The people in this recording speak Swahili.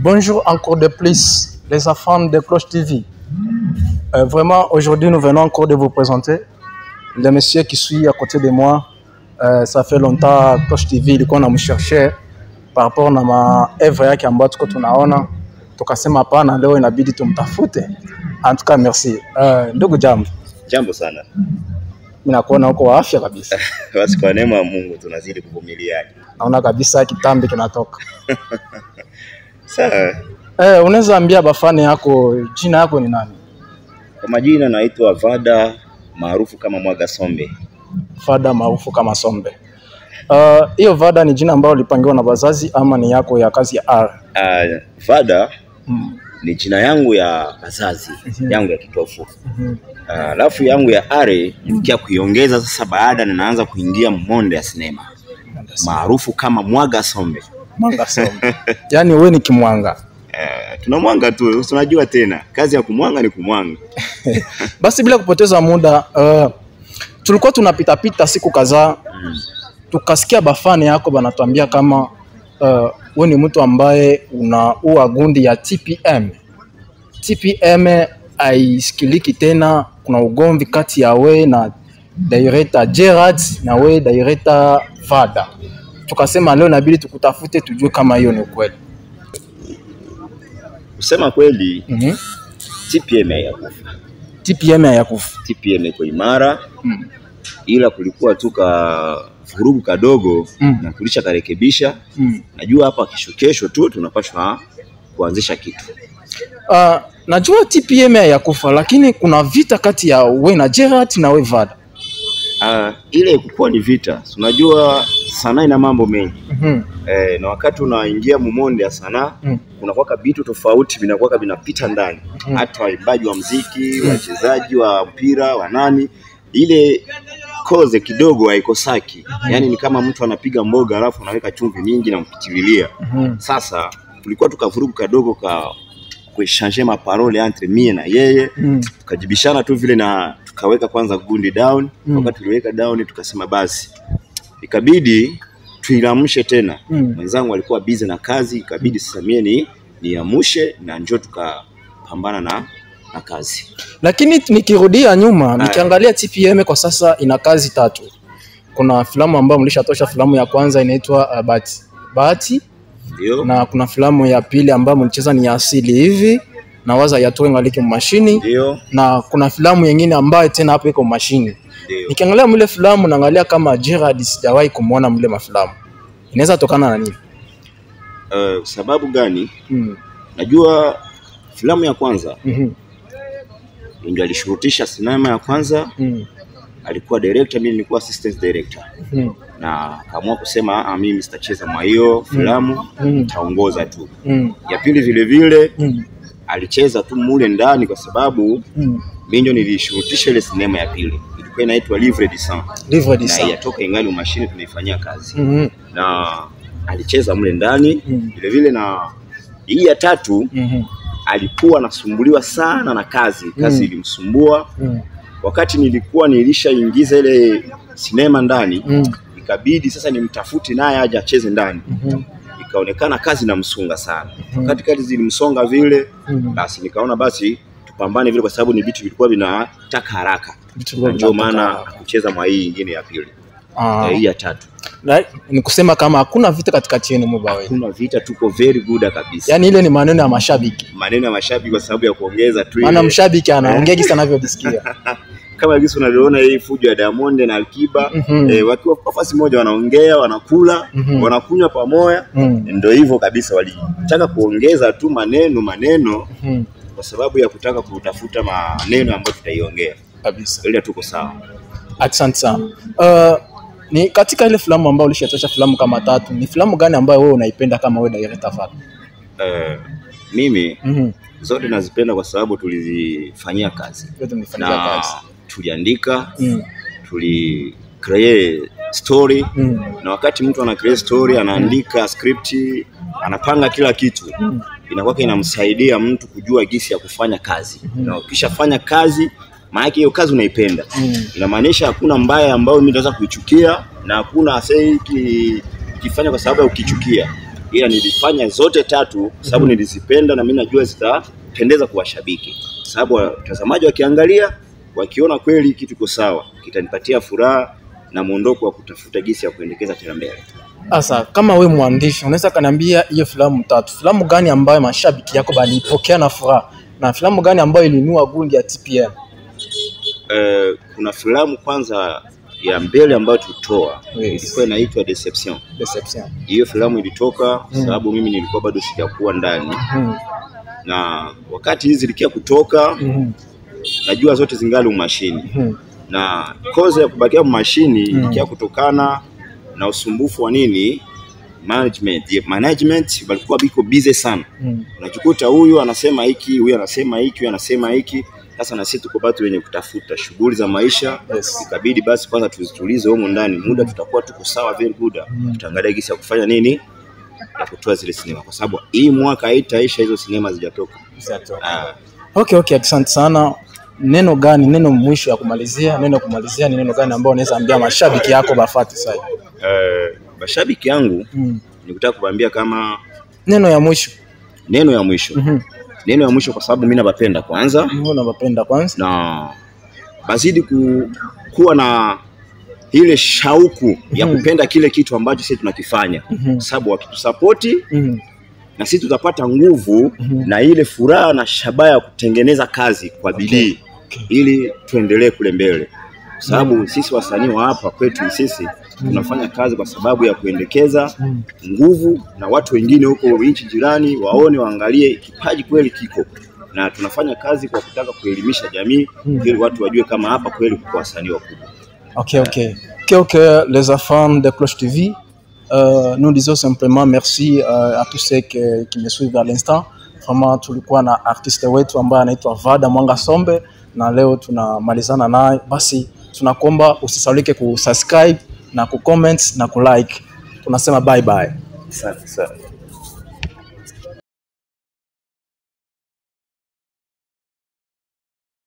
Bonjour encore de plus, les enfants de Cloche TV. Vraiment, aujourd'hui, nous venons encore de vous présenter le monsieur qui suit à côté de moi. Ça fait longtemps Cloche TV ilikuwa namsherche par rapport na maevre yake ambayo tuko tunaona, tukasema pana leo inabidi tumtafute. En tout cas, merci. Ndugu jambo. Jambo sana. Mimi nakuona uko wa afya kabisa. Basi kwa neema ya Mungu tunazidi kuvumiliana. Naona kabisa kitambi kinatoka. Sawa. Unaweza ambia bafani yako jina yako ni nani? Kwa majina naitwa Vada maarufu kama Mwaga Sombe. Vada maarufu kama Sombe. Hiyo Vada ni jina ambalo lipangiwa na wazazi ama ni yako ya kazi ya R? Vada ni jina yangu ya wazazi, yangu ya kitofu. Alafu yangu ya R nikia kuiongeza sasa baada na naanza kuingia monde ya sinema. Maarufu kama Mwaga Sombe. Mwaga Sombe. Yaani wewe ni kimwanga. Tunamwanga tu, tunajua tena. Kazi ya kumwanga ni kumwanga. Basi bila kupoteza muda, tulikuwa tunapita siku kadhaa, tukasikia bafani yako banatuambia kama wewe ni mtu ambaye unaua gundi ya TPM. TPM haisikiliki tena, kuna ugomvi kati ya we na director Gerard na we director Vada. Tukasema leo inabidi tukutafute tujue kama hiyo ni kweli. Kusema kweli, TPM hayakufa. TPM hayakufa. TPM iko imara. Ila kulikuwa tu ka vurugu kadogo na tulisha karekebisha. Najua hapa kesho tu tunapaswa kuanzisha kitu. Najua TPM hayakufa, lakini kuna vita kati ya we na Gerard na we Vada. Ile kukua ni vita. Unajua sanaa ina mambo mengi. Na wakati unaingia mumonde ya sanaa, kunakuwa vitu tofauti vinakuwa vinapita ndani. Hata waimbaji wa muziki, wachezaji wa mpira, wa nani, ile koze kidogo haikosaki. Yaani ni kama mtu anapiga mboga alafu anaweka chumvi nyingi na mpitililia. Sasa tulikuwa tukavurugu kadogo kuechange ma parole entre mie na yeye, tukajibishana tu vile na tukaweka kwanza gundi down. Wakati tuliweka down tukasema basi ikabidi tuilamshe tena. Mwenzangu alikuwa busy na kazi, ikabidi sasa mie niamshe na njoo tukapambana na kazi. Lakini nikirudia nyuma, nikiangalia TPM kwa sasa ina kazi 3. Kuna filamu ambayo mlishatosha, filamu ya kwanza inaitwa Bahati. Ndio. Na kuna filamu ya pili ambayo mlicheza ni asili hivi na waza yatoe ngaliki mashini. Ndio. Na kuna filamu nyingine ambayo tena hapo iko mashini. Nikiangalia mle filamu naangalia kama Gerard sijawahi kumuona mle mafilamu. Inaweza tokana na nini? Sababu gani? Najua filamu ya kwanza ndio alishurutisha sinema ya kwanza. Alikuwa director, mimi nilikuwa assistant director. Na akaamua kusema mimi sitacheza mwa hiyo filamu, nitaongoza tu. Ya pili vile vile alicheza tu mule ndani kwa sababu mimi ndio nilishurutisha ile sinema ya pili. Ilikuwa inaitwa Livre de Sang. Livre de Sang. Na yatoka ingali mashine tunaifanyia kazi. Na alicheza mule ndani vile vile. Na hii ya tatu alikuwa anasumbuliwa sana na kazi. Kazi ilimsumbua. Wakati nilikuwa nilishaingiza ile sinema ndani, ikabidi sasa nimtafute naye aje acheze ndani. Ikaonekana kazi inamsunga sana. Wakati kazi zilimsonga vile, basi nikaona basi tupambane vile kwa sababu ni vitu vilikuwa vinataka haraka. Ndio maana kucheza mwa hii nyingine ya pili. Hii ya tatu. Ni kusema kama hakuna vita katikati yenu mbawe. Hakuna vita, tuko very good kabisa. Yaani ile ni maneno ya mashabiki. Maneno ya mashabiki kwa sababu ya kuongeza tu ile. Maana mshabiki anaongea kisa anavyojisikia. Kama jinsi unavyoona hii fujo ya Diamond na Alikiba, wakiwa kwa nafasi moja wanaongea, wanakula, wanakunywa pamoja. Ndio hivyo kabisa, walitaka kuongeza tu maneno kwa sababu ya kutaka kutafuta maneno ambayo tutaiongea kabisa. Ile tuko sawa. Asante sana. Ni katika ile filamu ambayo ulishatosha filamu kama 3, ni filamu gani ambayo wewe unaipenda kama wewe director Vada? Mimi zote nazipenda kwa sababu tulizifanyia kazi. Tuliandika, create story. Na wakati mtu ana create story, anaandika script, anapanga kila kitu, inakuwa inamsaidia mtu kujua jinsi ya kufanya kazi. Na ukishafanya kazi, maana hiyo kazi unaipenda. Inamaanisha hakuna mbaya ambayo mimi naweza kuichukia na hakuna asei kifanya kwa sababu ya ukichukia. ila nilifanya zote tatu sababu nilizipenda na mimi najua zitapendeza kwa washabiki, sababu watazamaji wakiangalia wakiona kweli kitu kiko sawa kitanipatia furaha na muondoko wa kutafuta gisi ya kuendekeza tena mbele. Asa kama we mwandishi unaweza kaniambia hiyo filamu tatu, filamu gani ambayo mashabiki yako balipokea na furaha na filamu gani ambayo ilinua gundi ya TPM? Kuna filamu kwanza ya mbele ambayo tulitoa, ilikuwa inaitwa Deception. Hiyo filamu ilitoka sababu mimi nilikuwa bado sijakuwa ndani. Na wakati hizi zilikia kutoka najua zote zingali umashini. Na koza ya kubakia mashini ilikia kutokana na usumbufu wa nini? Management walikuwa biko busy sana. Unajikuta huyu anasema hiki, huyu anasema hiki, huyu anasema hiki. Sasa na sisi tuko bado wenye kutafuta shughuli za maisha. Ikabidi basi kwanza tuzitulize huko ndani. Muda tutakuwa tuko sawa very good. Tutaangalia gisi ya kufanya nini? Ya kutoa zile sinema kwa sababu hii mwaka haitaisha hizo sinema zijatoka. Okay, asante sana. Neno gani, neno mwisho ya kumalizia, neno kumalizia ni neno gani ambao unaweza ambia mashabiki yako bafuate sasa? Mashabiki yangu nikutaka kuambia kama neno ya mwisho. Neno ya mwisho kwa sababu mimi nabapenda kwanza. Na bazidi kuwa na ile shauku ya kupenda kile kitu ambacho sisi tunakifanya. Sababu wakitusapoti na sisi tutapata nguvu na ile furaha na shabaha ya kutengeneza kazi kwa bidii ili tuendelee kule mbele. Sababu sisi wasanii wa hapa kwetu sisi tunafanya kazi kwa sababu ya kuendekeza nguvu na watu wengine huko nchi jirani waone, waangalie kipaji kweli kiko, na tunafanya kazi kwa kutaka kuelimisha jamii ili watu wajue kama hapa kweli kwa wasanii wakubwa. Les enfants de Cloche TV, nous disons simplement merci à tous ceux qui me suivent à l'instant. Vraiment tulikuwa na artiste wetu ambaye anaitwa Vada Mwanga Sombe na leo tunamalizana naye. Basi tunakuomba usisaulike kusubscribe na kucomment na kulike. Tunasema bye bye. Asante sana.